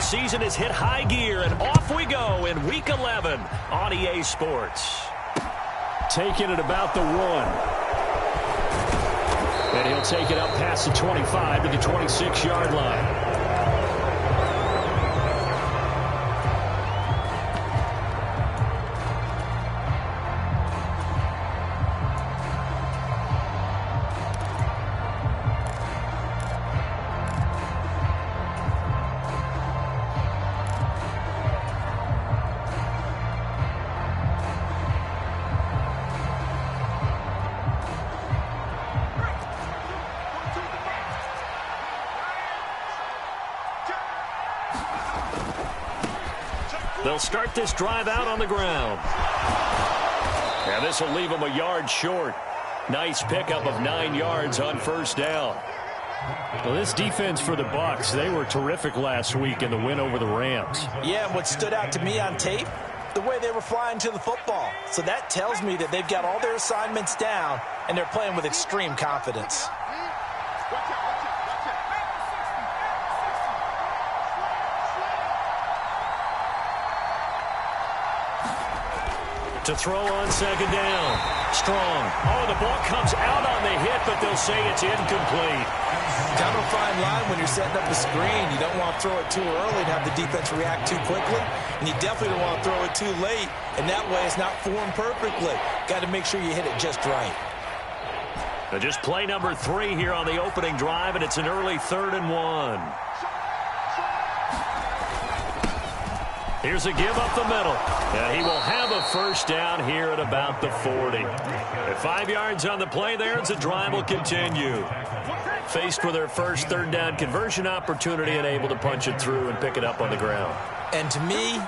season has hit high gear, and off we go in Week 11 on EA Sports. Taking it about the 1. And he'll take it up past the 25 to the 26-yard line. They'll start this drive out on the ground. And this will leave them a yard short. Nice pickup of 9 yards on first down. Well, this defense for the Bucs, they were terrific last week in the win over the Rams. Yeah, and what stood out to me on tape, the way they were flying to the football. So that tells me that they've got all their assignments down, and they're playing with extreme confidence. To throw on second down. Strong. Oh, the ball comes out on the hit, but they'll say it's incomplete. Kind of a fine line when you're setting up a screen. You don't want to throw it too early and have the defense react too quickly. And you definitely don't want to throw it too late. And that way it's not formed perfectly. Got to make sure you hit it just right. Just play number 3 here on the opening drive, and it's an early 3rd and 1. Here's a give up the middle. And he will have a first down here at about the 40. At 5 yards on the play there, as the drive will continue. Faced with their first 3rd down conversion opportunity and able to punch it through and pick it up on the ground. And to me,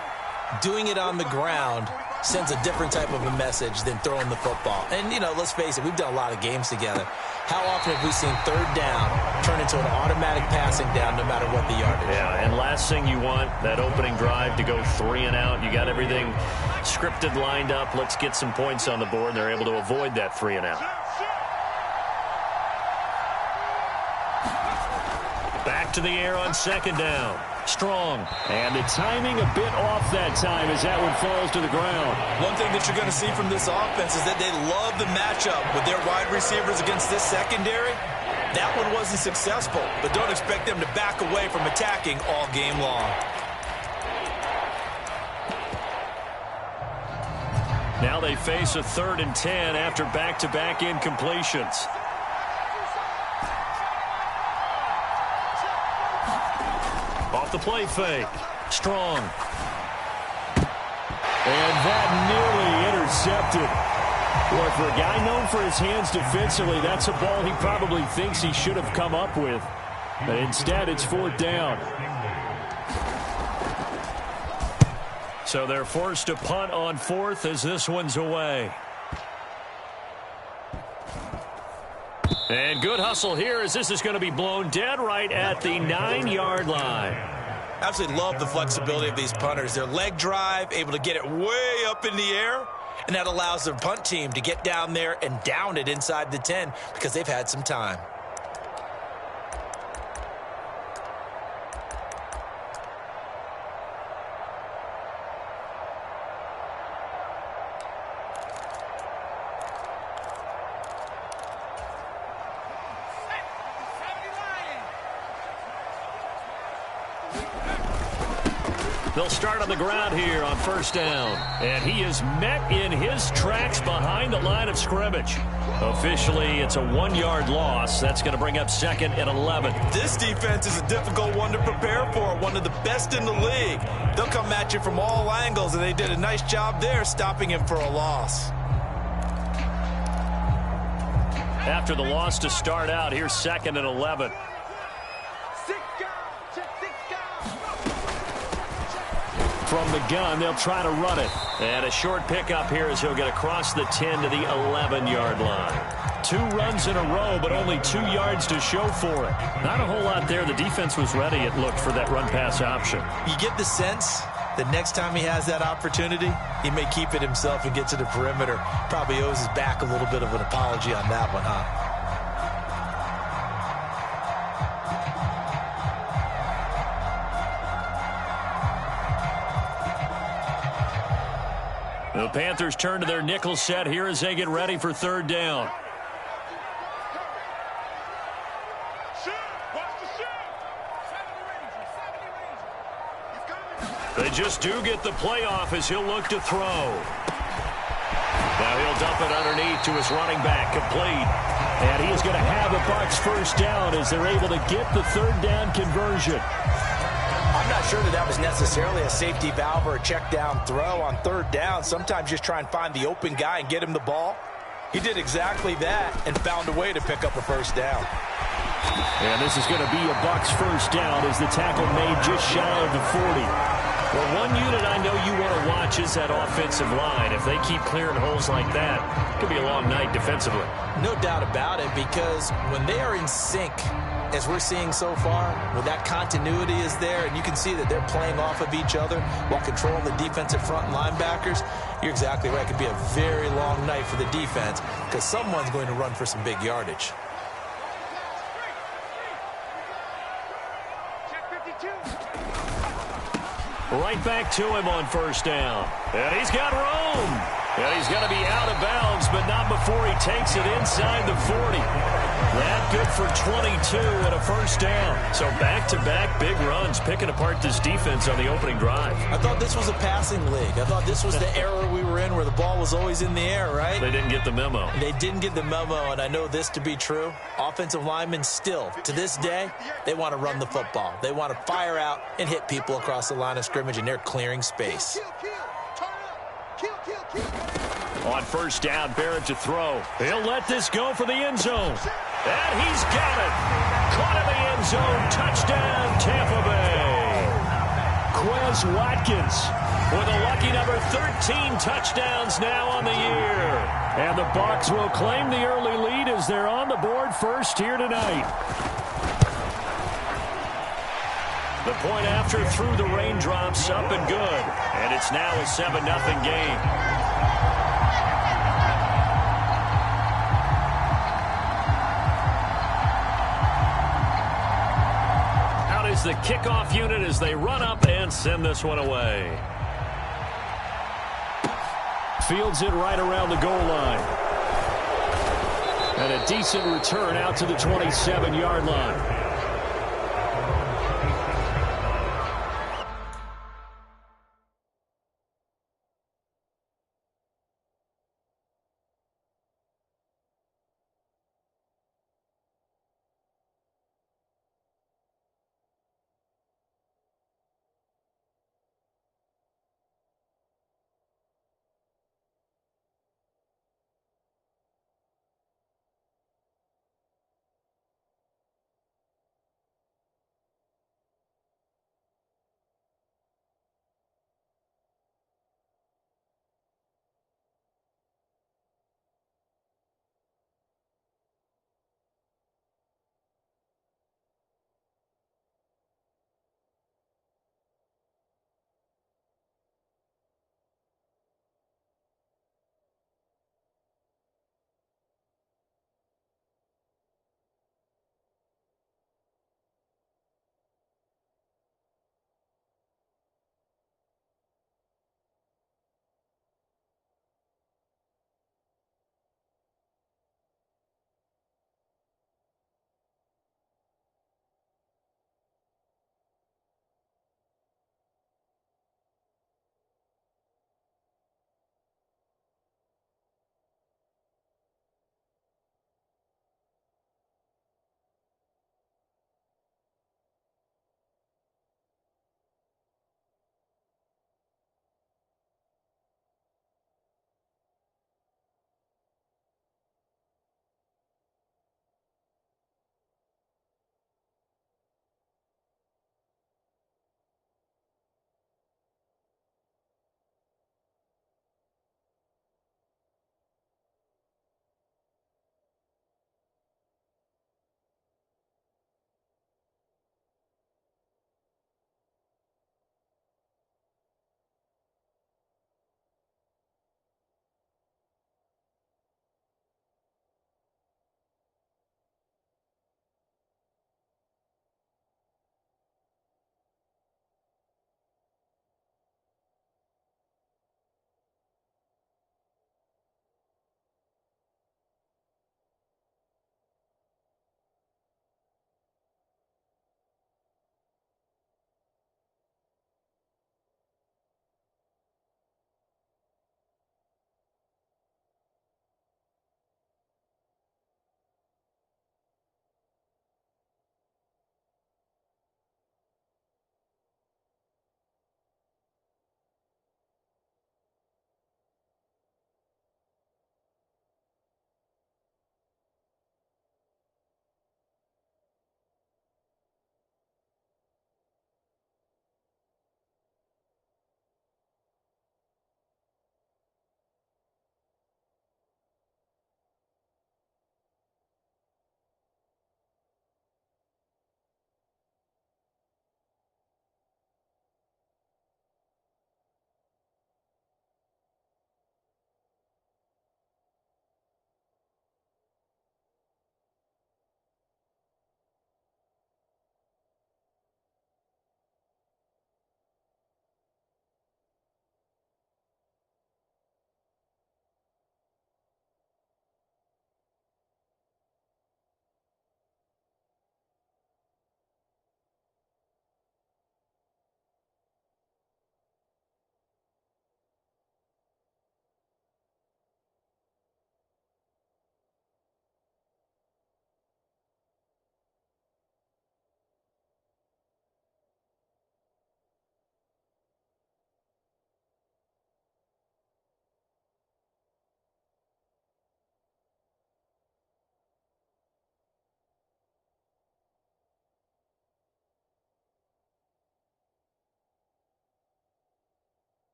doing it on the ground sends a different type of a message than throwing the football. And, you know, let's face it, we've done a lot of games together. How often have we seen 3rd down turn into an automatic passing down no matter what the yardage? Yeah, and last thing you want, that opening drive to go 3 and out. You got everything scripted, lined up. Let's get some points on the board, and they're able to avoid that 3 and out. Back to the air on second down. Strong. And the timing a bit off that time as that one falls to the ground. One thing that you're going to see from this offense is that they love the matchup with their wide receivers against this secondary. That one wasn't successful, but don't expect them to back away from attacking all game long. Now they face a 3rd and 10 after back-to-back incompletions. Off the play fake. Strong. And that nearly intercepted. Boy, for a guy known for his hands defensively, that's a ball he probably thinks he should have come up with. But instead, it's 4th down. So they're forced to punt on 4th as this one's away. And good hustle here as this is going to be blown dead right at the 9-yard line. Absolutely love the flexibility of these punters. Their leg drive, able to get it way up in the air, and that allows their punt team to get down there and down it inside the 10 because they've had some time. They'll start on the ground here on first down. And he is met in his tracks behind the line of scrimmage. Officially, it's a 1-yard loss. That's going to bring up 2nd and 11. This defense is a difficult one to prepare for, one of the best in the league. They'll come at you from all angles, and they did a nice job there stopping him for a loss. After the loss to start out, here's 2nd and 11. From the gun, they'll try to run it. And a short pickup here as he'll get across the 10 to the 11-yard line. 2 runs in a row, but only 2 yards to show for it. Not a whole lot there. The defense was ready, it looked, for that run-pass option. You get the sense that next time he has that opportunity, he may keep it himself and get to the perimeter. Probably owes his back a little bit of an apology on that one, huh? The Panthers turn to their nickel set here as they get ready for third down. They just do get the playoff as he'll look to throw. Now he'll dump it underneath to his running back, complete. And he is going to have a Bucs first down as they're able to get the third down conversion. I'm not sure that was necessarily a safety valve or a check down throw on third down. Sometimes just try and find the open guy and get him the ball. He did exactly that and found a way to pick up a first down. And this is going to be a Bucs first down as the tackle made just shy of the 40. Well, one unit I know you want to watch is that offensive line. If they keep clearing holes like that, it could be a long night defensively. No doubt about it, because when they are in sync, as we're seeing so far, when that continuity is there and you can see that they're playing off of each other while controlling the defensive front linebackers, you're exactly right. It could be a very long night for the defense because someone's going to run for some big yardage. Right back to him on first down. And he's got room. And he's going to be out of bounds, but not before he takes it inside the 40. That good for 22 and a first down. So back-to-back big runs, picking apart this defense on the opening drive. I thought this was a passing league. I thought this was the era we were in where the ball was always in the air, right? They didn't get the memo. They didn't get the memo, and I know this to be true. Offensive linemen still, to this day, they want to run the football. They want to fire out and hit people across the line of scrimmage, and they're clearing space. On first down, Barrett to throw. He'll let this go for the end zone. And he's got it. Caught in the end zone. Touchdown, Tampa Bay. Quez Watkins with a lucky number 13 touchdowns now on the year. And the Bucs will claim the early lead as they're on the board first here tonight. The point after through the raindrops, up and good. And it's now a 7-0 game. Out is the kickoff unit as they run up and send this one away. Fields it right around the goal line. And a decent return out to the 27-yard line.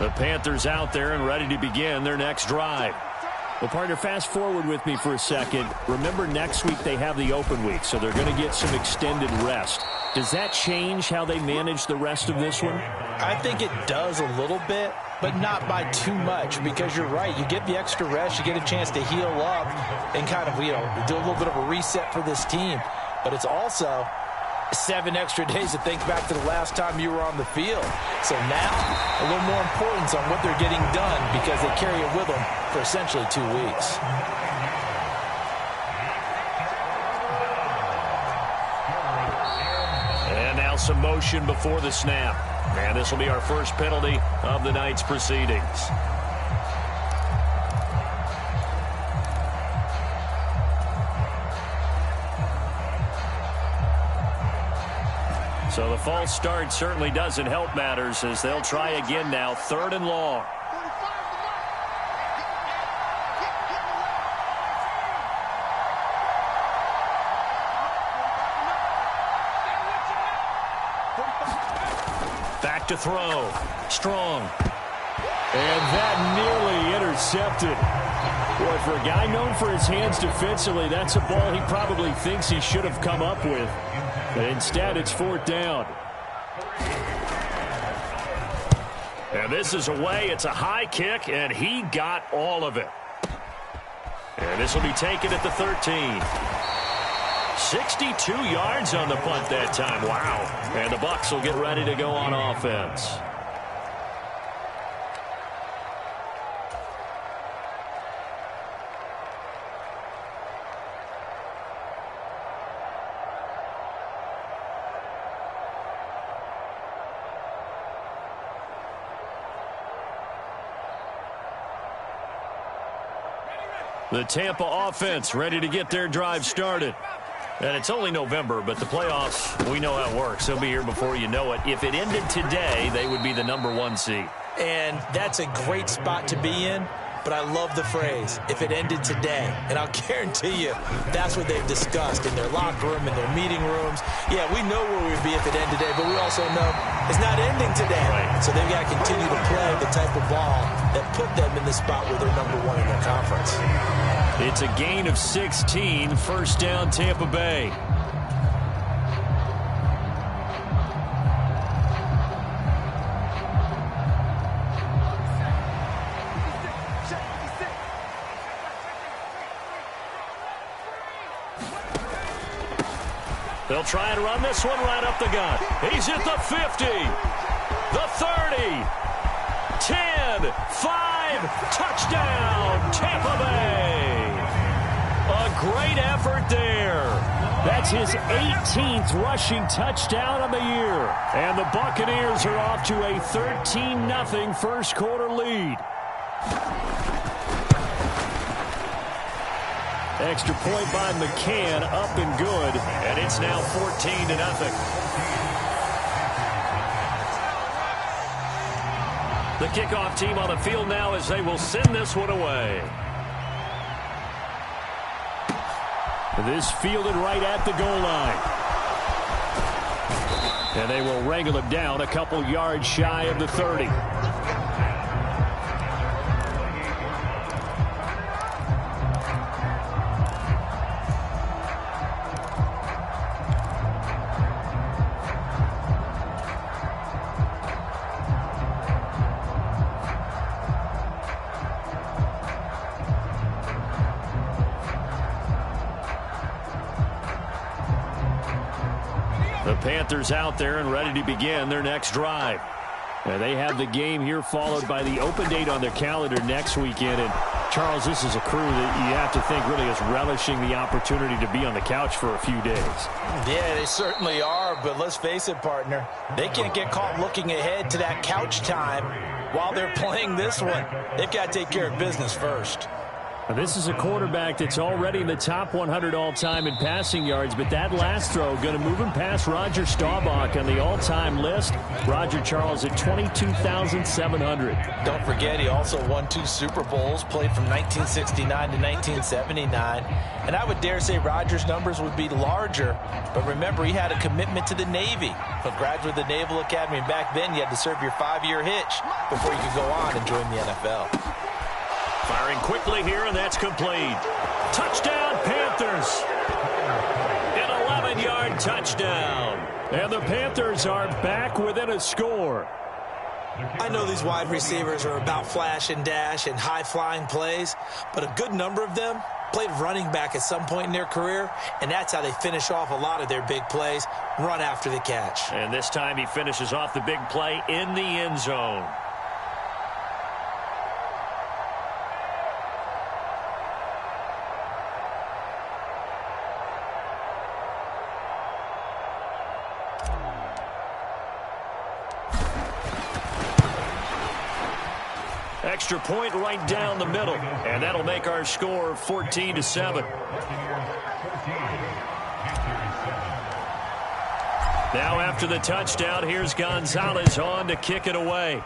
The Panthers out there and ready to begin their next drive. Well, partner, fast forward with me for a second. Remember, next week they have the open week, so they're going to get some extended rest. Does that change how they manage the rest of this one? I think it does a little bit, but not by too much, because you're right. You get the extra rest, you get a chance to heal up and kind of, do a little bit of a reset for this team. But it's also 7 extra days to think back to the last time you were on the field. So now, a little more importance on what they're getting done because they carry it with them for essentially 2 weeks. And now some motion before the snap. And this will be our first penalty of the night's proceedings. So the false start certainly doesn't help matters as they'll try again now, 3rd and long. Back to throw. Strong. And that nearly intercepted. Boy, for a guy known for his hands defensively, that's a ball he probably thinks he should have come up with. But instead, it's 4th down. And this is away. It's a high kick, and he got all of it. And this will be taken at the 13. 62 yards on the punt that time. Wow. And the Bucs will get ready to go on offense. The Tampa offense ready to get their drive started. And it's only November, but the playoffs, we know how it works. They'll be here before you know it. If it ended today, they would be the #1 seed. And that's a great spot to be in, but I love the phrase, if it ended today. And I'll guarantee you that's what they've discussed in their locker room, in their meeting rooms. Yeah, we know where we'd be if it ended today, but we also know it's not ending today. Right. So they've got to continue to play the type of ball that put them in the spot where they're #1 in their conference. It's a gain of 16, 1st down Tampa Bay. They'll try and run this one right up the gut. He's at the 50, the 30, 10, 5, touchdown, Tampa Bay. A great effort there. That's his 18th rushing touchdown of the year. And the Buccaneers are off to a 13-0 first quarter lead. Extra point by McCann, up and good. And it's now 14-0. The kickoff team on the field now as they will send this one away. This fielded right at the goal line. And they will wrangle him down a couple yards shy of the 30. The Panthers out there and ready to begin their next drive. They have the game here followed by the open date on their calendar next weekend. And Charles, this is a crew that you have to think really is relishing the opportunity to be on the couch for a few days. Yeah, they certainly are, but let's face it, partner. They can't get caught looking ahead to that couch time while they're playing this one. They've got to take care of business first. This is a quarterback that's already in the top 100 all-time in passing yards, but that last throw going to move him past Roger Staubach on the all-time list. Roger Charles at 22,700. Don't forget, he also won 2 Super Bowls, played from 1969 to 1979. And I would dare say Roger's numbers would be larger, but remember, he had a commitment to the Navy. A graduate of the Naval Academy, and back then you had to serve your 5-year hitch before you could go on and join the NFL. Firing quickly here, and that's complete. Touchdown, Panthers. An 11-yard touchdown. And the Panthers are back within a score. I know these wide receivers are about flash and dash and high-flying plays, but a good number of them played running back at some point in their career, and that's how they finish off a lot of their big plays, run after the catch. And this time he finishes off the big play in the end zone. Extra point right down the middle, and that'll make our score 14-7. Now after the touchdown, here's Gonzalez on to kick it away.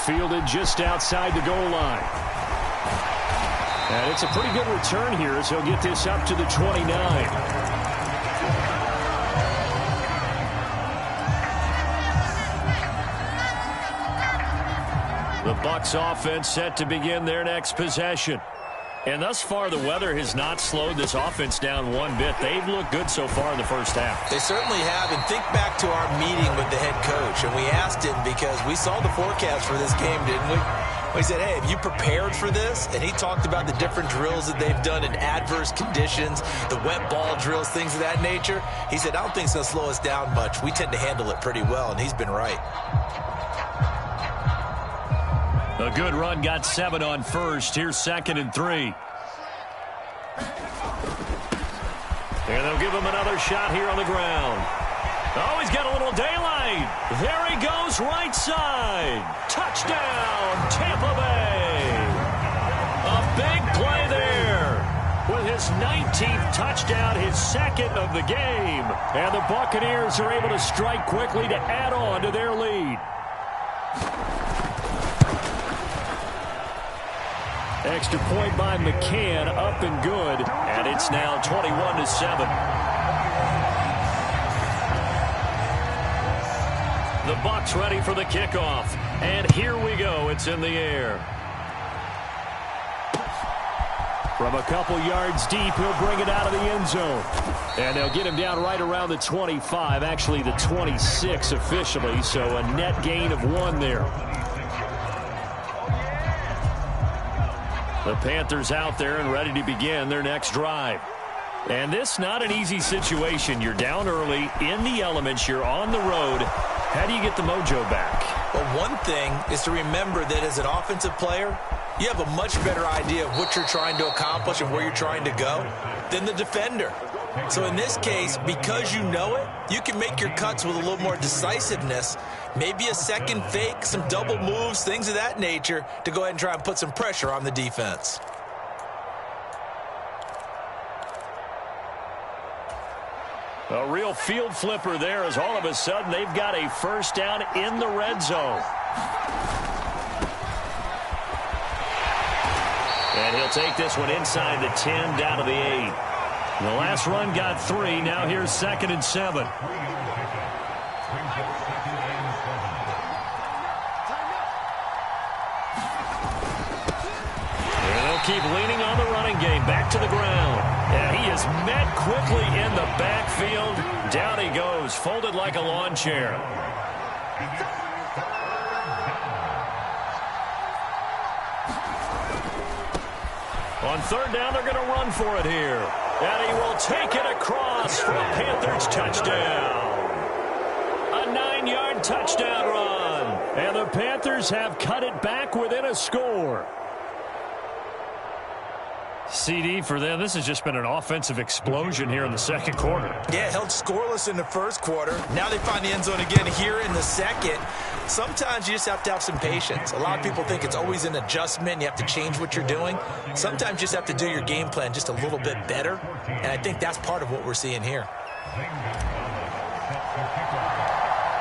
Fielded just outside the goal line. And it's a pretty good return here as he'll get this up to the 29. The Bucs offense set to begin their next possession. And thus far, the weather has not slowed this offense down one bit. They've looked good so far in the first half. They certainly have. And think back to our meeting with the head coach. And we asked him because we saw the forecast for this game, didn't we? We said, hey, have you prepared for this? And he talked about the different drills that they've done in adverse conditions, the wet ball drills, things of that nature. He said, I don't think it's going to slow us down much. We tend to handle it pretty well, and he's been right. A good run, got 7 on first. Here's 2nd and 3. And they'll give him another shot here on the ground. Oh, he's got a little daylight. There he goes, right side. Touchdown, Tampa Bay. A big play there. With his 19th touchdown, his 2nd of the game. And the Buccaneers are able to strike quickly to add on to their lead. Extra point by McCann, up and good. And it's now 21-7. The Bucs ready for the kickoff. And here we go. It's in the air. From a couple yards deep, he'll bring it out of the end zone. And they'll get him down right around the 25, actually the 26 officially, so a net gain of 1 there. The Panthers out there and ready to begin their next drive. And this not an easy situation. You're down early, in the elements, you're on the road. How do you get the mojo back? Well, one thing is to remember that as an offensive player, you have a much better idea of what you're trying to accomplish and where you're trying to go than the defender. So in this case, because you know it, you can make your cuts with a little more decisiveness, maybe a second fake, some double moves, things of that nature, to go ahead and try and put some pressure on the defense. A real field flipper there as all of a sudden they've got a first down in the red zone. And he'll take this one inside the 10 down to the 8. The last run got 3. Now here's 2nd and 7. And they'll keep leaning on the running game. Back to the ground. And he is met quickly in the backfield. Down he goes, folded like a lawn chair. On 3rd down, they're going to run for it here. And he will take it across for a Panthers touchdown. A 9-yard touchdown run. And the Panthers have cut it back within a score. CD for them. This has just been an offensive explosion here in the second quarter. Yeah, held scoreless in the first quarter. Now they find the end zone again here in the second. Sometimes you just have to have some patience. A lot of people think it's always an adjustment. You have to change what you're doing. Sometimes you just have to do your game plan just a little bit better. And I think that's part of what we're seeing here.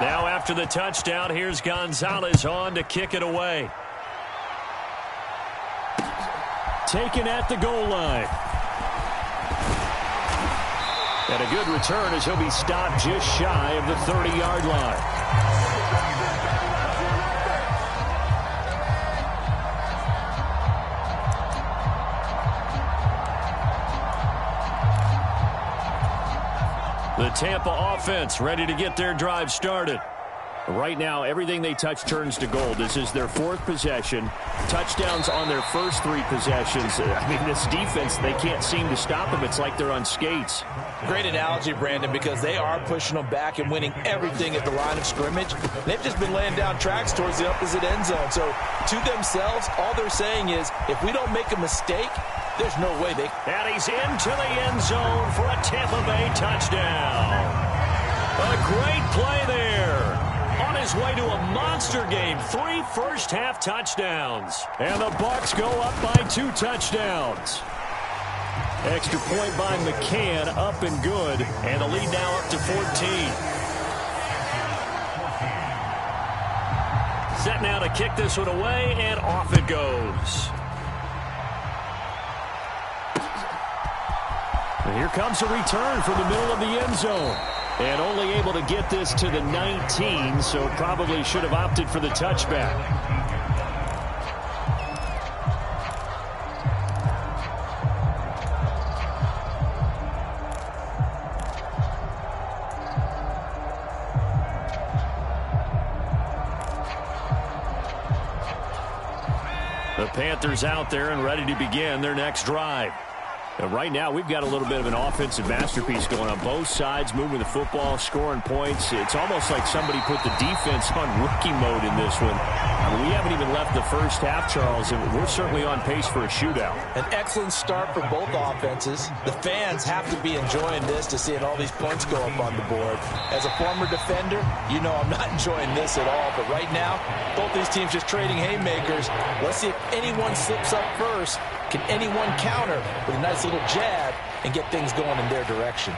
Now after the touchdown, here's Gonzalez on to kick it away. Taken at the goal line. And a good return as he'll be stopped just shy of the 30-yard line. The Tampa offense ready to get their drive started. Right now, everything they touch turns to gold. This is their fourth possession. Touchdowns on their first three possessions. I mean, this defense, they can't seem to stop them. It's like they're on skates. Great analogy, Brandon, because they are pushing them back and winning everything at the line of scrimmage. They've just been laying down tracks towards the opposite end zone. So, to themselves, all they're saying is, if we don't make a mistake, there's no way they... And he's into the end zone for a Tampa Bay touchdown. A great play there. On his way to a monster game. 3 first-half touchdowns. And the Bucs go up by 2 touchdowns. Extra point by McCann, up and good. And the lead now up to 14. Set now to kick this one away, and off it goes. And here comes a return from the middle of the end zone. And only able to get this to the 19, so probably should have opted for the touchback. The Panthers out there and ready to begin their next drive. And right now, we've got a little bit of an offensive masterpiece going on. Both sides moving the football, scoring points. It's almost like somebody put the defense on rookie mode in this one. I mean, we haven't even left the first half, Charles, and we're certainly on pace for a shootout. An excellent start for both offenses. The fans have to be enjoying this to seeing all these points go up on the board. As a former defender, you know I'm not enjoying this at all. But right now, both these teams just trading haymakers. Let's see if anyone slips up first. Can anyone counter with a nice little jab and get things going in their direction?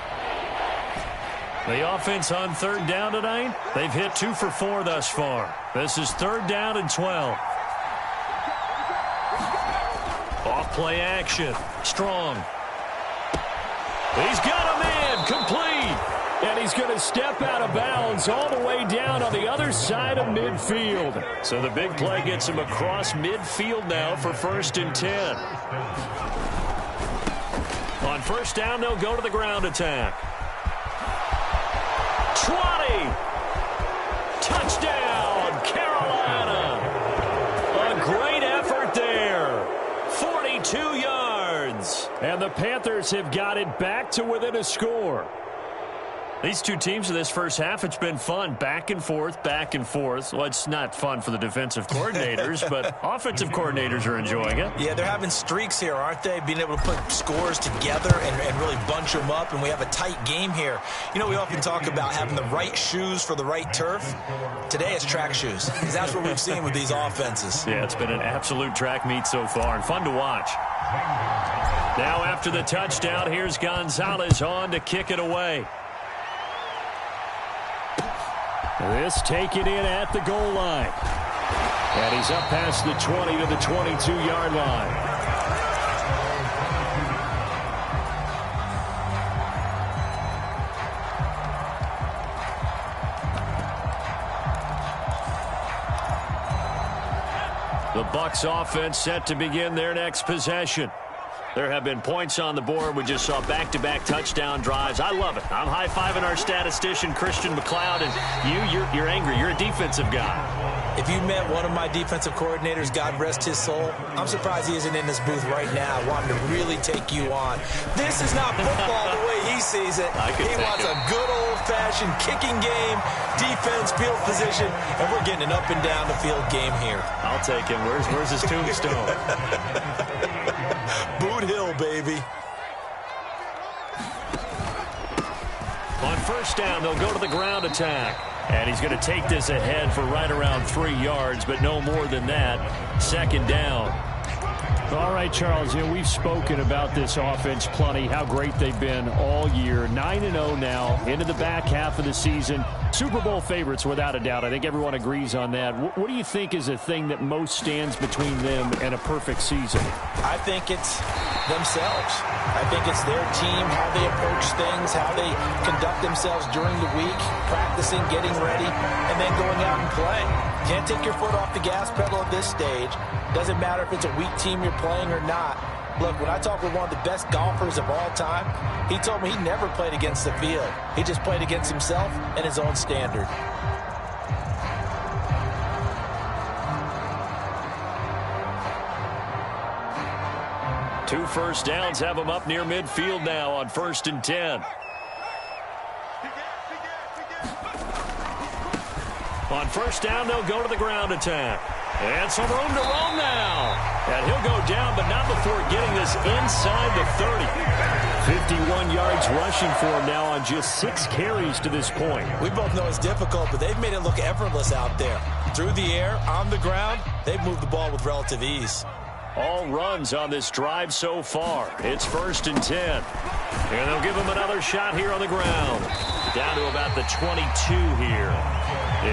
The offense on third down tonight, they've hit 2 for 4 thus far. This is 3rd down and 12. Off play action. Strong. He's got a man. Complete. And he's going to step out of bounds all the way down on the other side of midfield. So the big play gets him across midfield now for 1st and 10. On 1st down, they'll go to the ground attack. 20. Touchdown, Carolina. A great effort there. 42 yards. And the Panthers have got it back to within a score. These two teams in this first half, it's been fun. Back and forth, back and forth. Well, it's not fun for the defensive coordinators, but offensive coordinators are enjoying it. Yeah, they're having streaks here, aren't they? Being able to put scores together and really bunch them up, and we have a tight game here. You know, we often talk about having the right shoes for the right turf. Today it's track shoes, because that's what we've seen with these offenses. Yeah, it's been an absolute track meet so far, and fun to watch. Now after the touchdown, here's Gonzalez on to kick it away. This taken in at the goal line. And he's up past the 20 to the 22-yard line. The Bucs offense set to begin their next possession. There have been points on the board. We just saw back-to-back touchdown drives. I love it. I'm high-fiving our statistician, Christian McLeod, and you're angry. You're a defensive guy. If you met one of my defensive coordinators, God rest his soul, I'm surprised he isn't in this booth right now wanting to really take you on. This is not football the way he sees it. He wants a good old-fashioned kicking game, defense, field position, and we're getting an up and down the field game here. I'll take him. Where's his tombstone? Boot Hill, baby. On first down, they'll go to the ground attack. And he's going to take this ahead for right around 3 yards, but no more than that. Second down. All right, Charles, we've spoken about this offense plenty, how great they've been all year. 9-0 now, into the back half of the season. Super Bowl favorites, without a doubt. I think everyone agrees on that. What do you think is the thing that most stands between them and a perfect season? I think it's themselves. I think it's their team, how they approach things, how they conduct themselves during the week, practicing, getting ready, and then going out and playing. Can't take your foot off the gas pedal at this stage. Doesn't matter if it's a weak team you're playing or not. Look, when I talk with one of the best golfers of all time, he told me he never played against the field. He just played against himself and his own standard. Two first downs have him up near midfield now on 1st and 10. On first down, they'll go to the ground attack. And some room to roam now. And he'll go down, but not before getting this inside the 30. 51 yards rushing for him now on just 6 carries to this point. We both know it's difficult, but they've made it look effortless out there. Through the air, on the ground, they've moved the ball with relative ease. All runs on this drive so far. It's 1st and 10. And they'll give him another shot here on the ground. Down to about the 22 here.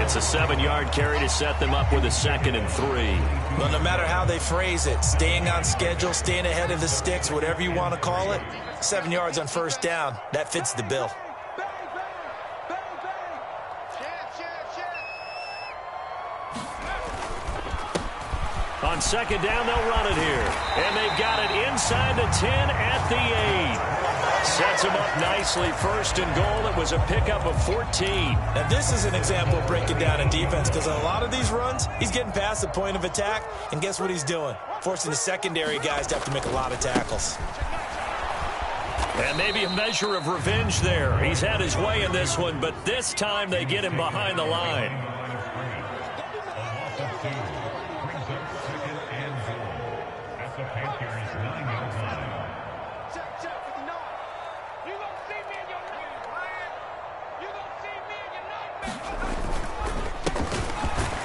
It's a 7-yard carry to set them up with a 2nd and 3. Well, no matter how they phrase it, staying on schedule, staying ahead of the sticks, whatever you want to call it, 7 yards on first down, that fits the bill. On second down, they'll run it here. And they've got it inside the 10 at the 8. Sets him up nicely. 1st and goal. It was a pickup of 14. Now, this is an example of breaking down in defense because on a lot of these runs, he's getting past the point of attack, and guess what he's doing? Forcing the secondary guys to have to make a lot of tackles. And maybe a measure of revenge there. He's had his way in this one, but this time they get him behind the line.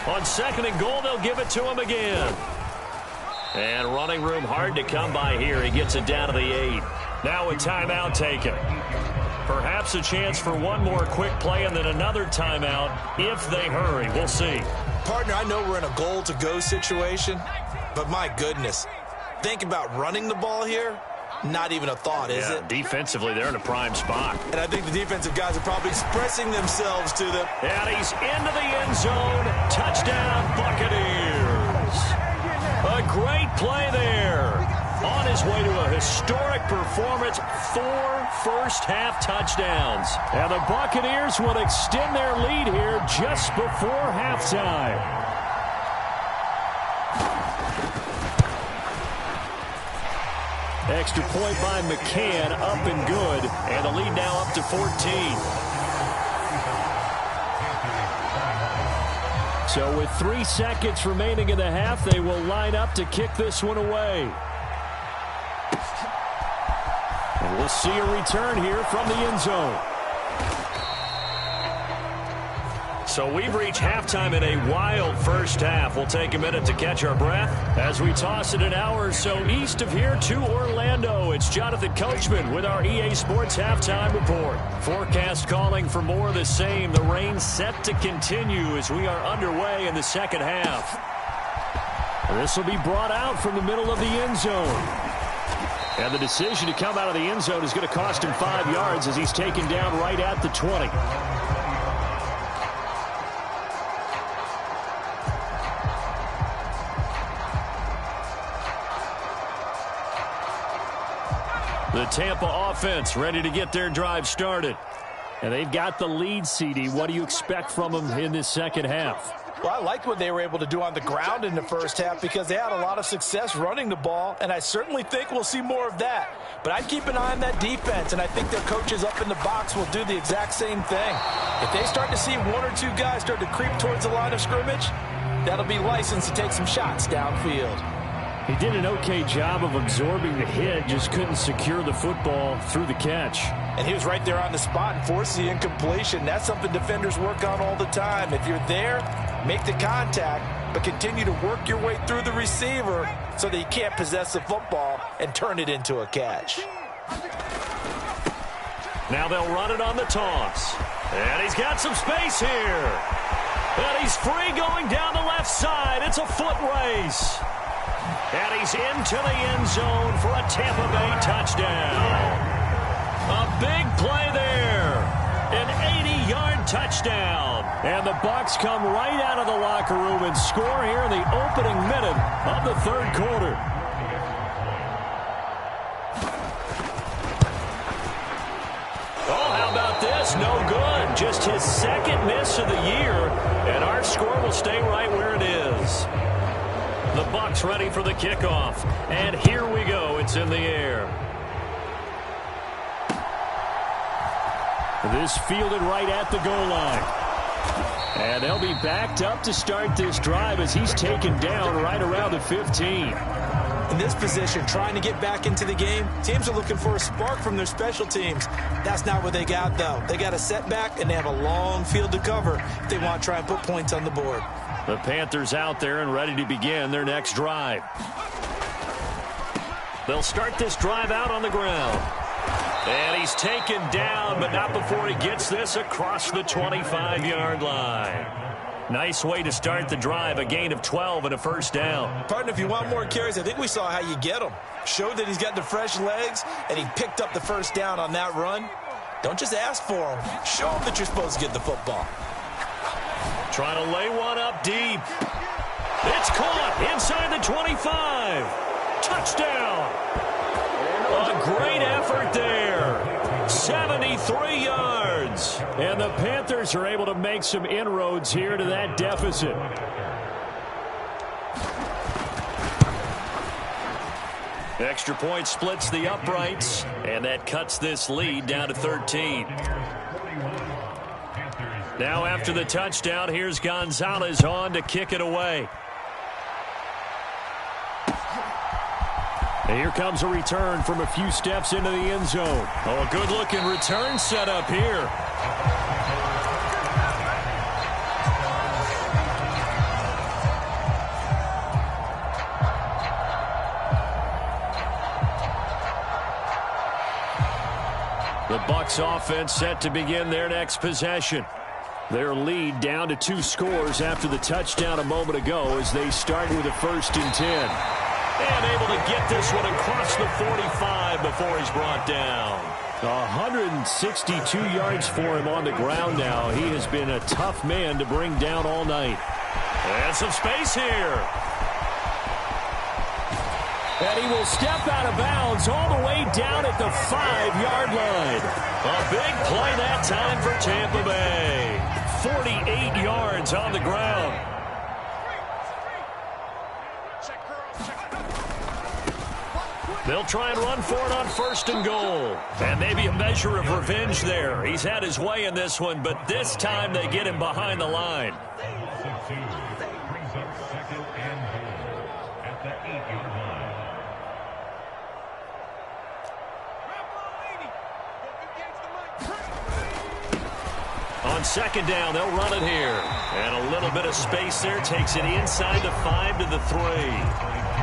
On 2nd and goal, they'll give it to him again. And running room hard to come by here. He gets it down to the 8. Now a timeout taken. Perhaps a chance for one more quick play and then another timeout if they hurry. We'll see. Partner, I know we're in a goal-to-go situation, but my goodness, think about running the ball here. Not even a thought, is it? Defensively, they're in a prime spot. And I think the defensive guys are probably expressing themselves to them. And he's into the end zone. Touchdown, Buccaneers. A great play there. On his way to a historic performance, 4 first-half touchdowns. And the Buccaneers will extend their lead here just before halftime. Extra point by McCann, up and good. And the lead now up to 14. So with 3 seconds remaining in the half, they will line up to kick this one away. And we'll see a return here from the end zone. So we've reached halftime in a wild first half. We'll take a minute to catch our breath as we toss it an hour or so east of here to Orlando. It's Jonathan Coachman with our EA Sports Halftime Report. Forecast calling for more of the same. The rain set to continue as we are underway in the second half. This will be brought out from the middle of the end zone. And the decision to come out of the end zone is going to cost him 5 yards as he's taken down right at the 20. The Tampa offense ready to get their drive started. And they've got the lead, CD. What do you expect from them in this second half? Well, I liked what they were able to do on the ground in the first half because they had a lot of success running the ball, and I certainly think we'll see more of that. But I'd keep an eye on that defense, and I think their coaches up in the box will do the exact same thing. If they start to see one or two guys start to creep towards the line of scrimmage, that'll be license to take some shots downfield. He did an okay job of absorbing the hit, just couldn't secure the football through the catch. And he was right there on the spot and forced the incompletion. That's something defenders work on all the time. If you're there, make the contact, but continue to work your way through the receiver so that you can't possess the football and turn it into a catch. Now they'll run it on the toss. And he's got some space here. And he's free going down the left side. It's a foot race. And he's into the end zone for a Tampa Bay touchdown. A big play there. An 80-yard touchdown. And the Bucs come right out of the locker room and score here in the opening minute of the third quarter. Oh, how about this? No good. Just his second miss of the year. And our score will stay right where it is. The Bucs ready for the kickoff. And here we go. It's in the air. This fielded right at the goal line. And they'll be backed up to start this drive as he's taken down right around the 15. In this position, trying to get back into the game, teams are looking for a spark from their special teams. That's not what they got, though. They got a setback, and they have a long field to cover if they want to try and put points on the board. The Panthers out there and ready to begin their next drive. They'll start this drive out on the ground. And he's taken down, but not before he gets this across the 25-yard line. Nice way to start the drive, a gain of 12 and a first down. Partner, if you want more carries, I think we saw how you get them. Showed that he's got the fresh legs, and he picked up the first down on that run. Don't just ask for them. Show them that you're supposed to get the football. Trying to lay one up deep. It's caught inside the 25. Touchdown. A great effort there. 73 yards. And the Panthers are able to make some inroads here to that deficit. Extra point splits the uprights, and that cuts this lead down to 13. Now after the touchdown, here's Gonzalez on to kick it away. And here comes a return from a few steps into the end zone. Oh, a good-looking return set up here. The Bucs offense set to begin their next possession. Their lead down to 2 scores after the touchdown a moment ago as they start with a 1st and 10. And able to get this one across the 45 before he's brought down. 162 yards for him on the ground now. He has been a tough man to bring down all night. And some space here. And he will step out of bounds all the way down at the 5-yard line. A big play that time for Tampa Bay. 48 yards on the ground. They'll try and run for it on 1st and goal. And maybe a measure of revenge there. He's had his way in this one, but this time they get him behind the line. On 2nd down, they'll run it here. And a little bit of space there. Takes it inside the 5 to the 3.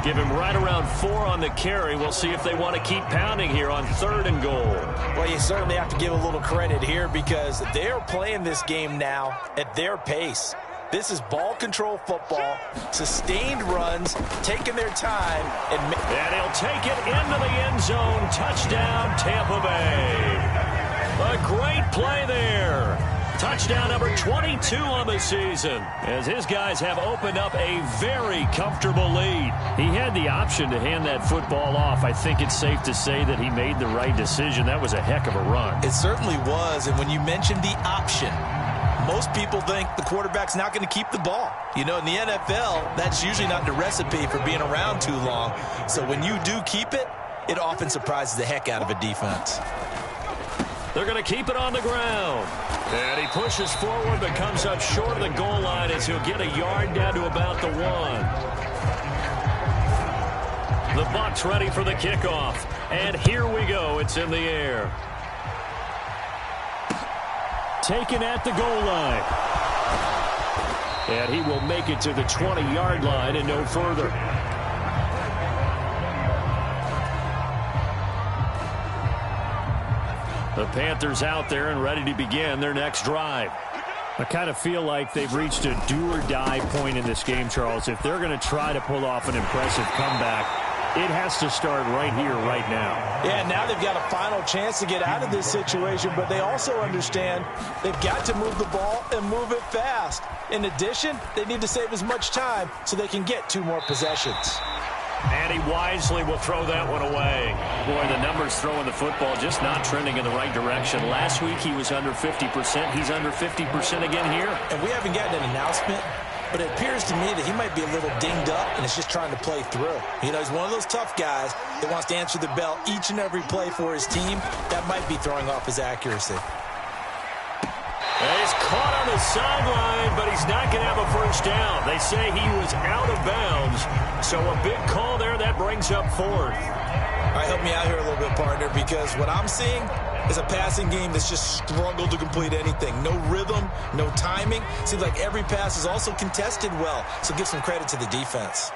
Give him right around 4 on the carry. We'll see if they want to keep pounding here on 3rd and goal. Well, you certainly have to give a little credit here because they're playing this game now at their pace. This is ball control football, sustained runs, taking their time. And he'll take it into the end zone. Touchdown, Tampa Bay. A great play there. Touchdown number 22 on the season as his guys have opened up a very comfortable lead. He had the option to hand that football off. I think it's safe to say that he made the right decision. That was a heck of a run. It certainly was. And when you mentioned the option, most people think the quarterback's not going to keep the ball. You know, in the NFL, that's usually not the recipe for being around too long. So when you do keep it, it often surprises the heck out of a defense. They're going to keep it on the ground. And he pushes forward but comes up short of the goal line as he'll get a yard down to about the 1. The Bucs ready for the kickoff. And here we go. It's in the air. Taken at the goal line. And he will make it to the 20-yard line and no further. The Panthers out there and ready to begin their next drive. I kind of feel like they've reached a do-or-die point in this game, Charles. If they're going to try to pull off an impressive comeback, it has to start right here, right now. Yeah, now they've got a final chance to get out of this situation, but they also understand they've got to move the ball and move it fast. In addition, they need to save as much time so they can get 2 more possessions. And he wisely will throw that one away. Boy, the numbers throwing the football just not trending in the right direction. Last week he was under 50%. He's under 50% again here. And we haven't gotten an announcement, but it appears to me that he might be a little dinged up and is just trying to play through. You know, he's one of those tough guys that wants to answer the bell each and every play for his team. That might be throwing off his accuracy. And he's caught on the sideline, but he's not going to have a first down. They say he was out of bounds, so a big call there. That brings up 4th. All right, help me out here a little bit, partner, because what I'm seeing is a passing game that's just struggled to complete anything. No rhythm, no timing. Seems like every pass is also contested well, so give some credit to the defense.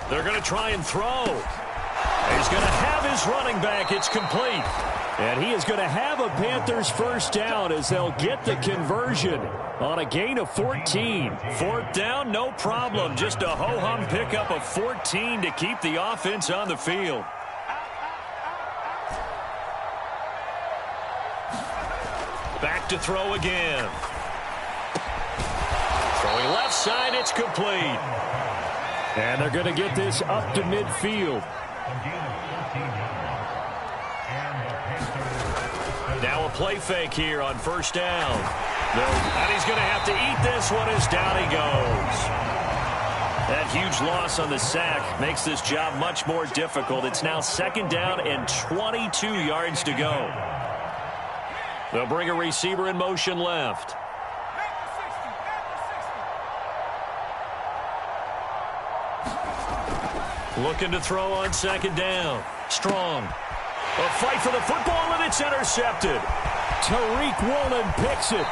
They're going to try and throw. He's going to have his running back. It's complete. And he is going to have a Panthers first down as they'll get the conversion on a gain of 14. 4th down, no problem. Just a ho-hum pickup of 14 to keep the offense on the field. Back to throw again. Throwing left side, it's complete. And they're going to get this up to midfield. Now a play fake here on first down. And he's going to have to eat this one as down he goes. That huge loss on the sack makes this job much more difficult. It's now 2nd down and 22 yards to go. They'll bring a receiver in motion left. Looking to throw on 2nd down. Strong. A fight for the football, and it's intercepted. Tariq Woolen picks it.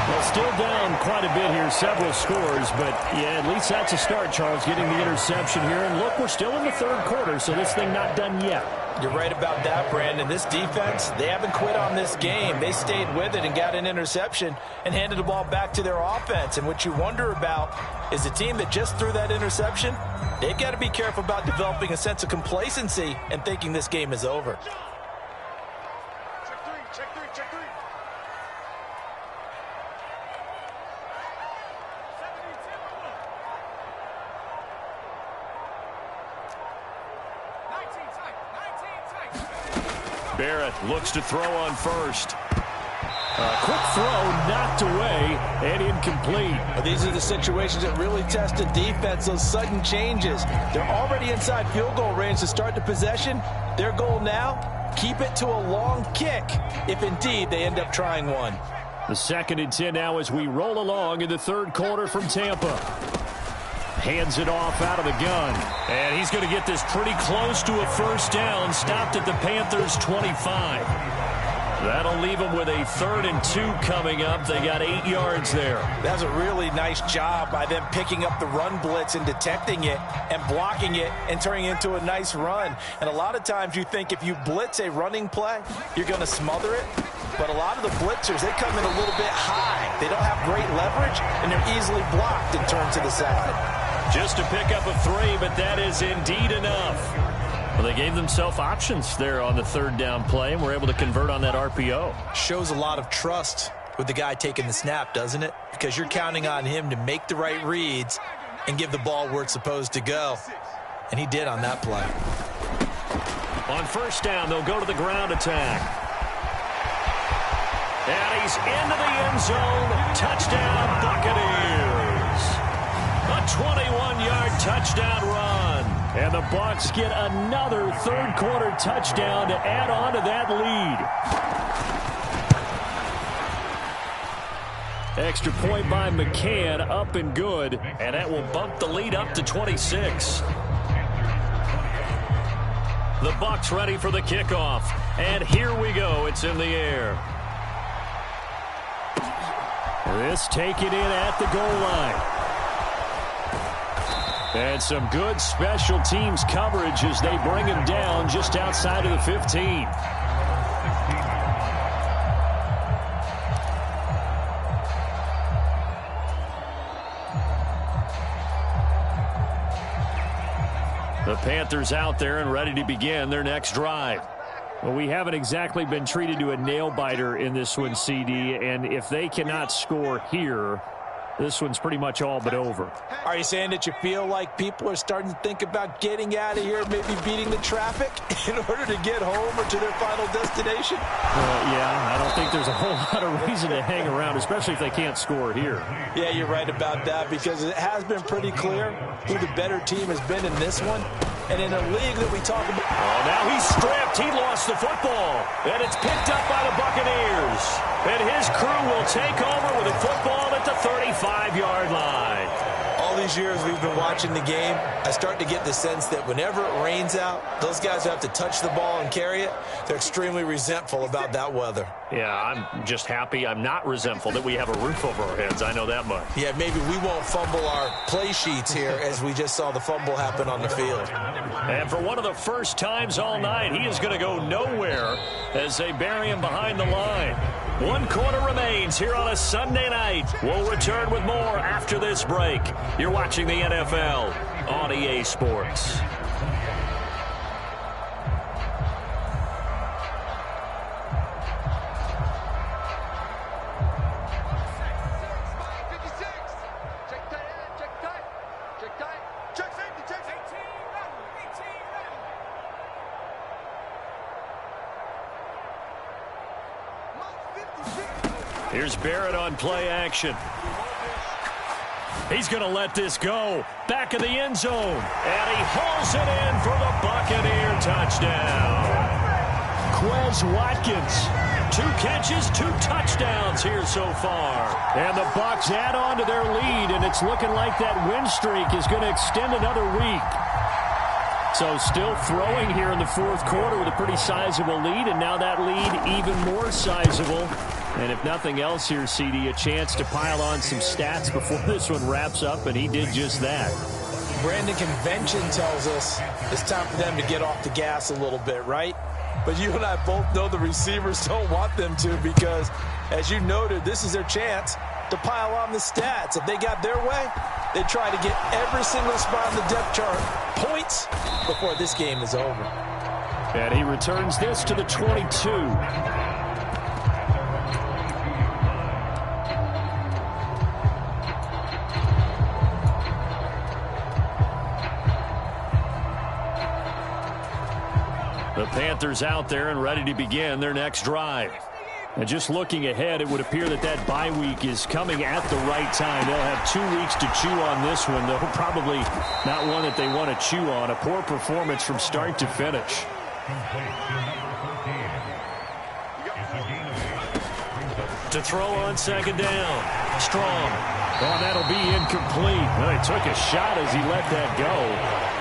Well, still down quite a bit here, several scores, but yeah, at least that's a start, Charles, getting the interception here. And look, we're still in the 3rd quarter, so this thing not done yet. You're right about that, Brandon. This defense, they haven't quit on this game. They stayed with it and got an interception and handed the ball back to their offense. And what you wonder about is the team that just threw that interception, they've got to be careful about developing a sense of complacency and thinking this game is over. Barrett looks to throw on first. A quick throw knocked away and incomplete. These are the situations that really test the defense, those sudden changes. They're already inside field goal range to start the possession. Their goal now, keep it to a long kick, if indeed they end up trying one. The 2nd and 10 now as we roll along in the 3rd quarter from Tampa. Hands it off out of the gun. And he's going to get this pretty close to a first down. Stopped at the Panthers' 25. That'll leave them with a 3rd and 2 coming up. They got 8 yards there. That's a really nice job by them picking up the run blitz and detecting it and blocking it and turning it into a nice run. And a lot of times you think if you blitz a running play, you're going to smother it. But a lot of the blitzers, they come in a little bit high. They don't have great leverage, and they're easily blocked and turned to the side. Just to pick up a 3, but that is indeed enough. Well, they gave themselves options there on the third down play, and were able to convert on that RPO. Shows a lot of trust with the guy taking the snap, doesn't it? Because you're counting on him to make the right reads and give the ball where it's supposed to go. And he did on that play. On first down, they'll go to the ground attack. And he's into the end zone. Touchdown, Buccaneers. A 21-yard touchdown run. And the Bucs get another third-quarter touchdown to add on to that lead. Extra point by McCann, up and good. And that will bump the lead up to 26. The Bucs ready for the kickoff. And here we go. It's in the air. This taken in at the goal line. And some good special teams coverage as they bring him down just outside of the 15. The Panthers out there and ready to begin their next drive. Well, we haven't exactly been treated to a nail-biter in this one, CD, and if they cannot score here, this one's pretty much all but over. Are you saying that you feel like people are starting to think about getting out of here, maybe beating the traffic in order to get home or to their final destination? Yeah, I don't think there's a whole lot of reason to hang around, especially if they can't score here. Yeah, you're right about that, because it has been pretty clear who the better team has been in this one. And in a league that we talk about... Oh, now he's stripped. He lost the football. And it's picked up by the Buccaneers. And his crew will take over with the football at the 35-yard line. All these years we've been watching the game, I start to get the sense that whenever it rains out, those guys who have to touch the ball and carry it, they're extremely resentful about that weather. Yeah, I'm just happy I'm not resentful that we have a roof over our heads. I know that much. Yeah, maybe we won't fumble our play sheets here as we just saw the fumble happen on the field. And for one of the first times all night, he is going to go nowhere as they bury him behind the line. 1 quarter remains here on a Sunday night. We'll return with more after this break. You're watching the NFL on EA Sports. Here's Barrett on play action. He's going to let this go. Back in the end zone. And he hauls it in for the Buccaneer touchdown. Quez Watkins. 2 catches, 2 touchdowns here so far. And the Bucs add on to their lead, and it's looking like that win streak is going to extend another week. So still throwing here in the fourth quarter with a pretty sizable lead, and now that lead even more sizable. And if nothing else here, CD, a chance to pile on some stats before this one wraps up, and he did just that. Brandon, convention tells us it's time for them to get off the gas a little bit, right? But you and I both know the receivers don't want them to, because, as you noted, this is their chance to pile on the stats. If they got their way, they try to get every single spot on the depth chart points before this game is over. And he returns this to the 22. The Panthers out there and ready to begin their next drive. And just looking ahead, it would appear that that bye week is coming at the right time. They'll have 2 weeks to chew on this one, though probably not one that they want to chew on. A poor performance from start to finish. To throw on second down. Strong. Oh, that'll be incomplete. Well, he took a shot as he let that go.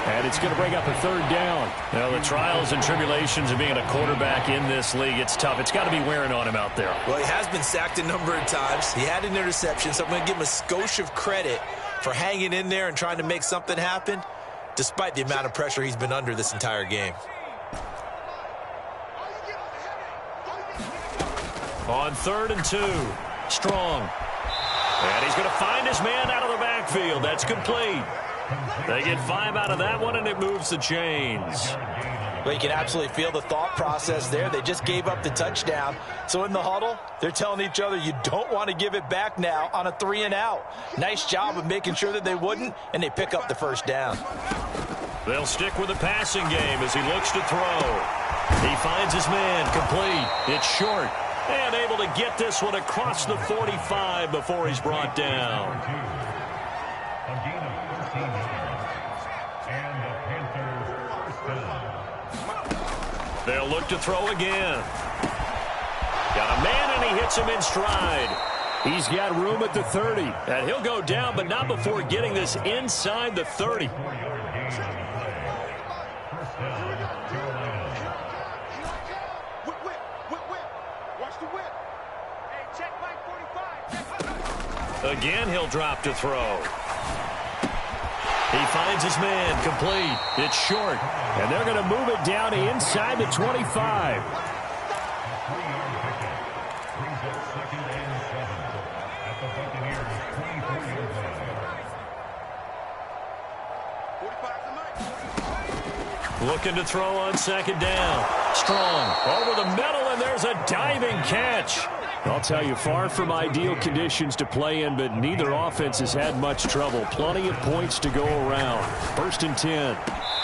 And it's going to bring up a third down. Well, the trials and tribulations of being a quarterback in this league, it's tough. It's got to be wearing on him out there. Well, he has been sacked a number of times. He had an interception, so I'm going to give him a skosh of credit for hanging in there and trying to make something happen, despite the amount of pressure he's been under this entire game. On 3rd and 2, Strong. And he's going to find his man out of the backfield. That's complete. They get 5 out of that one, and it moves the chains. Well, you can absolutely feel the thought process there. They just gave up the touchdown. So in the huddle, they're telling each other, you don't want to give it back now on a 3-and-out. Nice job of making sure that they wouldn't, and they pick up the first down. They'll stick with the passing game as he looks to throw. He finds his man, complete. It's short. And able to get this one across the 45 before he's brought down. They'll look to throw again. Got a man, and he hits him in stride. He's got room at the 30. And he'll go down, but not before getting this inside the 30. Again, he'll drop to throw. He finds his man, complete. It's short. And they're going to move it down inside the 25. Looking to throw on second down. Strong over the middle, and there's a diving catch. I'll tell you, far from ideal conditions to play in, but neither offense has had much trouble. Plenty of points to go around. 1st and 10.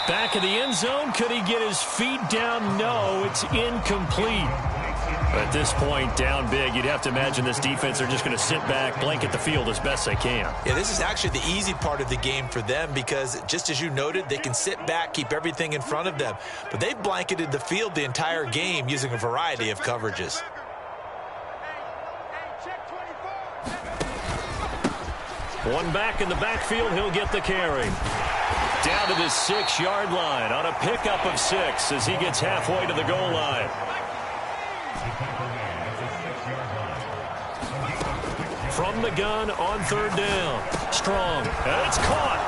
Back in the end zone. Could he get his feet down? No, it's incomplete. At this point, down big, you'd have to imagine this defense are just going to sit back, blanket the field as best they can. Yeah, this is actually the easy part of the game for them because, just as you noted, they can sit back, keep everything in front of them. But they've blanketed the field the entire game using a variety of coverages. One back in the backfield, he'll get the carry. Down to the 6-yard line on a pickup of 6 as he gets halfway to the goal line. From the gun on 3rd down. Strong. And it's caught.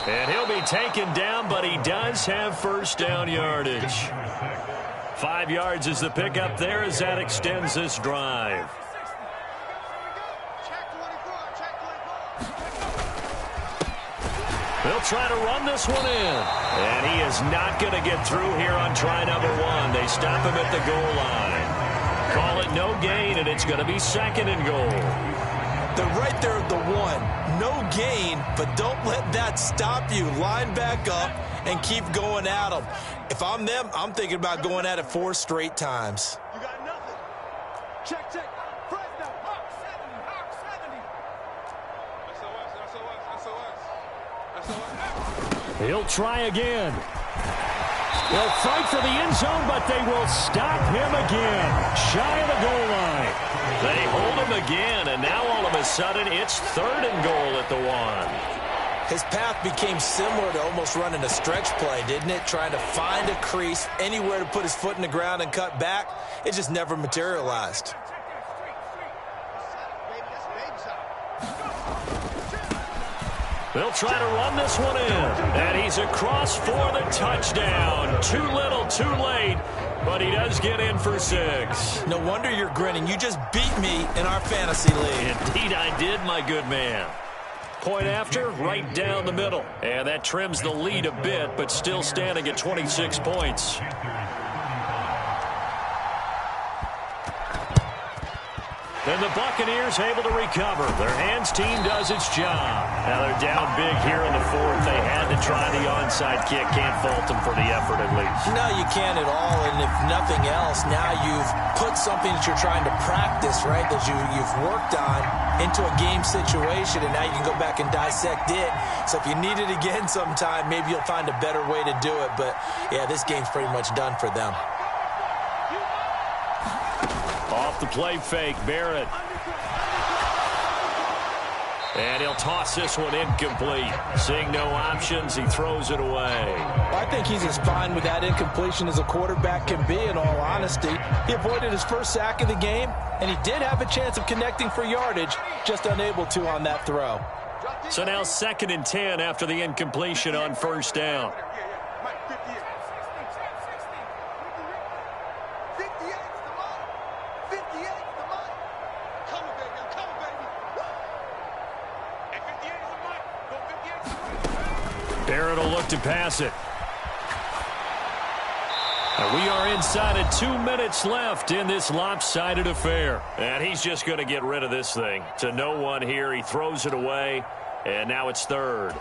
And he'll be taken down, but he does have 1st down yardage. 5 yards is the pickup there as that extends this drive. They'll try to run this one in. And he is not going to get through here on try number 1. They stop him at the goal line. Call it no gain, and it's going to be 2nd and goal. They're right there at the 1. No gain, but don't let that stop you. Line back up and keep going at them. If I'm them, I'm thinking about going at it 4 straight times. You got nothing. Check, check. Fresno. Hawk 70. Hawk 70. He'll try again. They'll fight for the end zone, but they will stop him again. Shy of the goal line. They hold him again, and now all of a sudden it's 3rd and goal at the 1. His path became similar to almost running a stretch play, didn't it? Trying to find a crease, anywhere to put his foot in the ground and cut back. It just never materialized. They'll try to run this one in. And he's across for the touchdown. Too little, too late. But he does get in for 6. No wonder you're grinning. You just beat me in our fantasy league. Indeed I did, my good man. Point after, right down the middle. And that trims the lead a bit, but still standing at 26 points. And the Buccaneers able to recover. Their hands team does its job. Now they're down big here in the 4th. They had to try the onside kick. Can't fault them for the effort at least. No, you can't at all. And if nothing else, now you've put something that you're trying to practice, right, that you've worked on into a game situation, and now you can go back and dissect it. So if you need it again sometime, maybe you'll find a better way to do it. But, yeah, this game's pretty much done for them. Off the play fake, Barrett. And he'll toss this one incomplete. Seeing no options, he throws it away. Well, I think he's as fine with that incompletion as a quarterback can be, in all honesty. He avoided his first sack of the game, and he did have a chance of connecting for yardage, just unable to on that throw. So now 2nd and 10 after the incompletion on 1st down. Barrett will look to pass it. And we are inside of 2 minutes left in this lopsided affair. And he's just going to get rid of this thing. To no one here. He throws it away. And now it's third.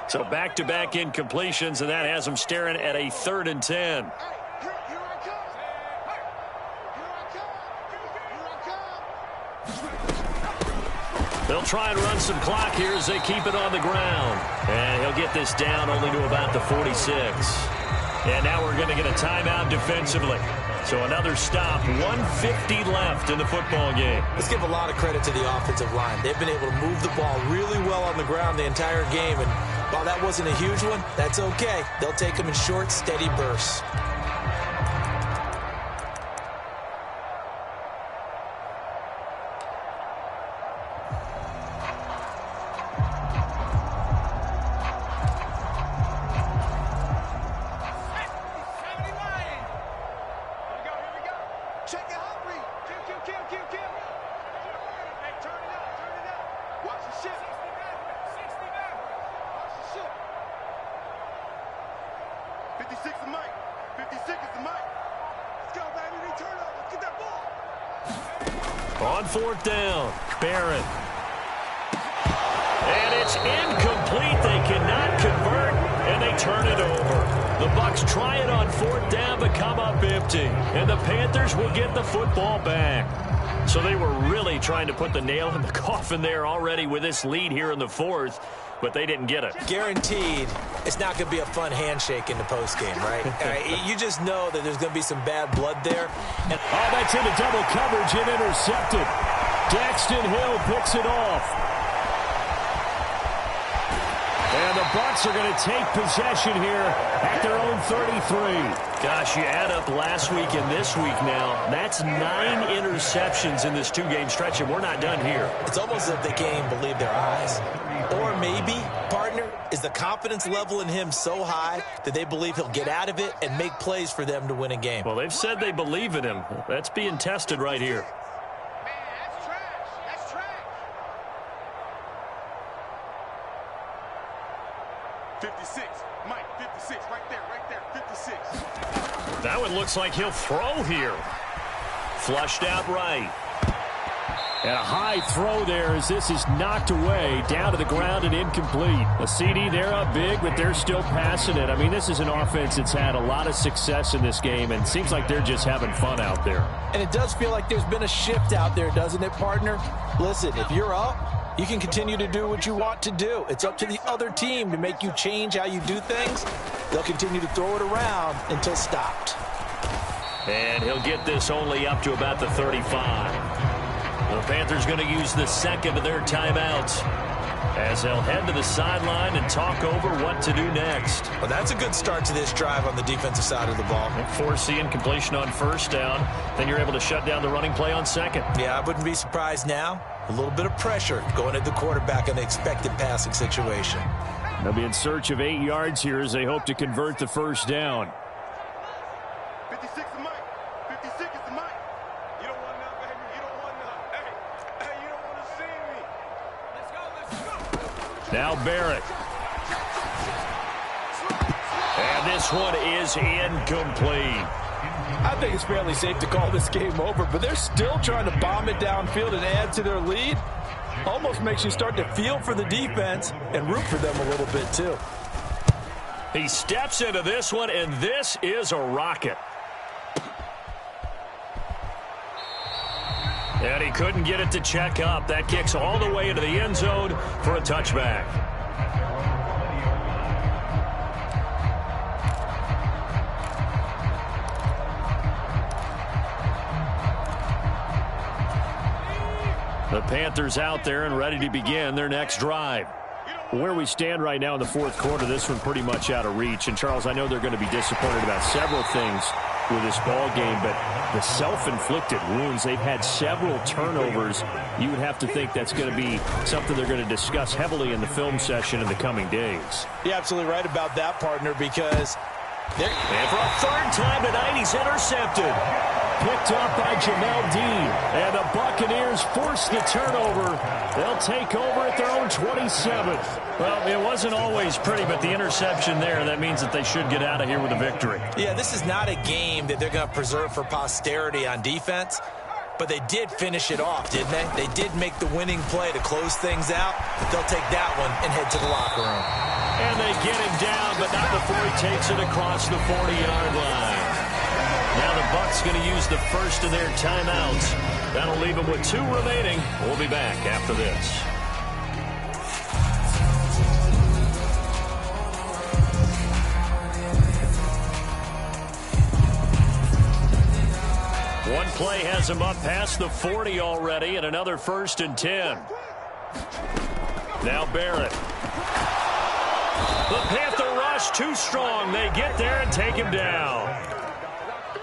So back-to-back incompletions, and that has him staring at a 3rd and 10. They'll try and run some clock here as they keep it on the ground. And he'll get this down only to about the 46. And now we're going to get a timeout defensively. So another stop, 1:50 left in the football game. Let's give a lot of credit to the offensive line. They've been able to move the ball really well on the ground the entire game. And while that wasn't a huge one, that's okay. They'll take them in short, steady bursts. On 4th down, Barrett. And it's incomplete. They cannot convert, and they turn it over. The Bucs try it on 4th down, but come up empty. And the Panthers will get the football back. So they were really trying to put the nail in the coffin there already with this lead here in the 4th, but they didn't get it. Guaranteed it's not going to be a fun handshake in the postgame, right? You just know that there's going to be some bad blood there. And that's into double coverage and intercepted. Daxton Hill picks it off. And the Bucs are going to take possession here at their own 33. Gosh, you add up last week and this week now. That's 9 interceptions in this 2-game stretch, and we're not done here. It's almost as if they can't even believe their eyes. Or maybe, partner, is the confidence level in him so high that they believe he'll get out of it and make plays for them to win a game. Well, they've said they believe in him. That's being tested right here. Man, that's trash. That's trash. 56. Mike, 56. Right there. 56. That one looks like he'll throw here. Flushed out right. And a high throw there as this is knocked away, down to the ground and incomplete. A CD, they're up big, but they're still passing it. I mean, this is an offense that's had a lot of success in this game, and it seems like they're just having fun out there. And it does feel like there's been a shift out there, doesn't it, partner? Listen, if you're up, you can continue to do what you want to do. It's up to the other team to make you change how you do things. They'll continue to throw it around until stopped. And he'll get this only up to about the 35. The Panthers going to use the second of their timeouts as they'll head to the sideline and talk over what to do next. Well, that's a good start to this drive on the defensive side of the ball. Force the incompletion on 1st down. Then you're able to shut down the running play on 2nd. Yeah, I wouldn't be surprised now. A little bit of pressure going at the quarterback in the expected passing situation. They'll be in search of 8 yards here as they hope to convert the 1st down. 56 is Mike. 56 is Mike. You don't want none, baby. You don't want none. Hey, you don't want to see me. Let's go. Now Barrett. And this one is incomplete. I think it's fairly safe to call this game over, but they're still trying to bomb it downfield and add to their lead. Almost makes you start to feel for the defense and root for them a little bit, too. He steps into this one, and this is a rocket. And he couldn't get it to check up. That kicks all the way into the end zone for a touchback. The Panthers out there and ready to begin their next drive. Where we stand right now in the 4th quarter, this one pretty much out of reach. And, Charles, I know they're going to be disappointed about several things. with this ball game, but the self-inflicted wounds, they've had several turnovers. You would have to think that's going to be something they're going to discuss heavily in the film session in the coming days. You're absolutely right about that, partner, because and for a third time tonight, he's intercepted. Picked up by Jamel Dean. And the Buccaneers force the turnover. They'll take over at their own 27. Well, it wasn't always pretty, but the interception there, that means that they should get out of here with a victory. Yeah, this is not a game that they're going to preserve for posterity on defense, but they did finish it off, didn't they? They did make the winning play to close things out. They'll take that one and head to the locker room. And they get him down, but not before he takes it across the 40-yard line. Now the Bucs going to use the first of their timeouts. That'll leave them with 2 remaining. We'll be back after this. One play has him up past the 40 already, and another 1st and 10. Now Barrett. The Panther rush too strong. They get there and take him down.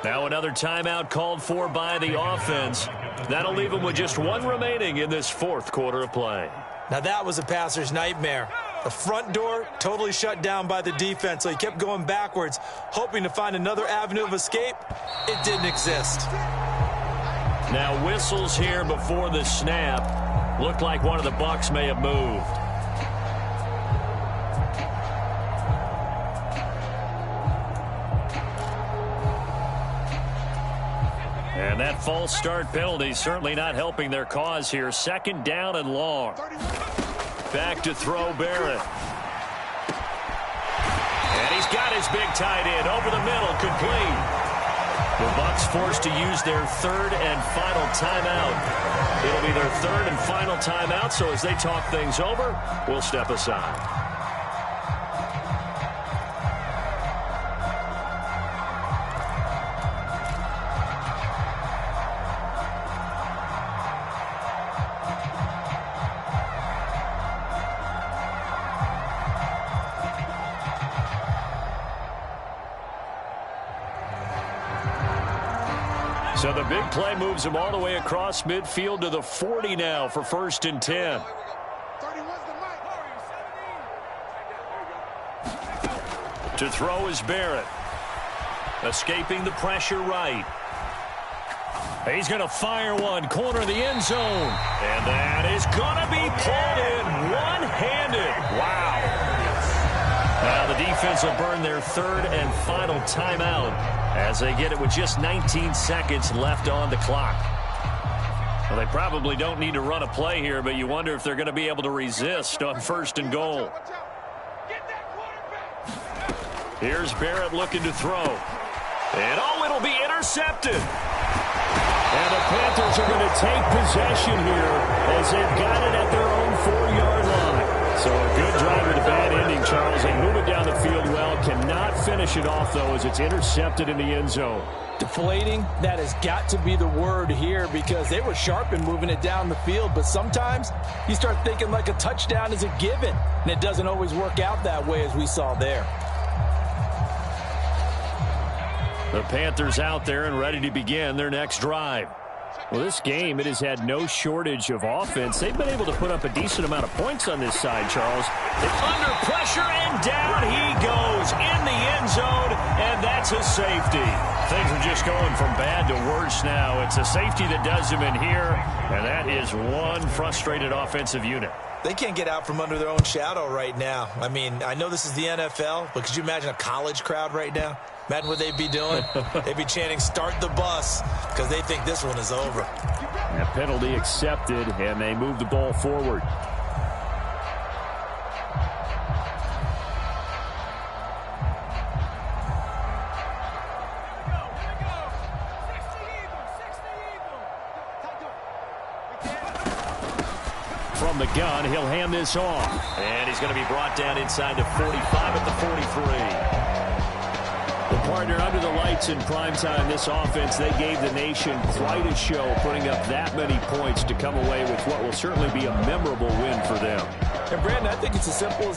Now another timeout called for by the offense. That'll leave him with just 1 remaining in this 4th quarter of play. Now that was a passer's nightmare. The front door totally shut down by the defense, so he kept going backwards, hoping to find another avenue of escape. It didn't exist. Now whistles here before the snap. Looked like one of the Bucs may have moved. And that false start penalty certainly not helping their cause here. 2nd down and long. Back to throw Barrett. And he's got his big tight end over the middle, complete. The Bucs forced to use their 3rd and final timeout. It'll be their 3rd and final timeout, so as they talk things over, we'll step aside. So the big play moves him all the way across midfield to the 40 now for 1st and 10. To throw is Barrett. Escaping the pressure right. He's going to fire one, corner of the end zone. And that is going to be pulled in one-handed. Wow. Now the defense will burn their 3rd and final timeout as they get it with just 19 seconds left on the clock. Well, they probably don't need to run a play here, but you wonder if they're going to be able to resist on 1st and goal. Here's Barrett looking to throw. And oh, it'll be intercepted. And the Panthers are going to take possession here as they've got it at their own 4-yard line. So a good drive with a bad ending, Charles. They move it down the field well. Cannot finish it off, though, as it's intercepted in the end zone. deflating, that has got to be the word here, because they were sharp in moving it down the field. But sometimes you start thinking like a touchdown is a given, and it doesn't always work out that way, as we saw there. The Panthers out there and ready to begin their next drive. Well, this game, it has had no shortage of offense. They've been able to put up a decent amount of points on this side, Charles. It's under pressure, and down he goes in the end zone, and that's a safety. Things are just going from bad to worse now. It's a safety that does him in here, and that is one frustrated offensive unit. They can't get out from under their own shadow right now. I mean, I know this is the NFL, but could you imagine a college crowd right now? Imagine what they'd be doing. They'd be chanting, "Start the bus," because they think this one is over. A penalty accepted, and they move the ball forward. From the gun, he'll hand this off. And he's going to be brought down inside the 45 at the 43. Partner, under the lights in primetime, this offense, they gave the nation quite a show, putting up that many points to come away with what will certainly be a memorable win for them. And Brandon, I think it's as simple as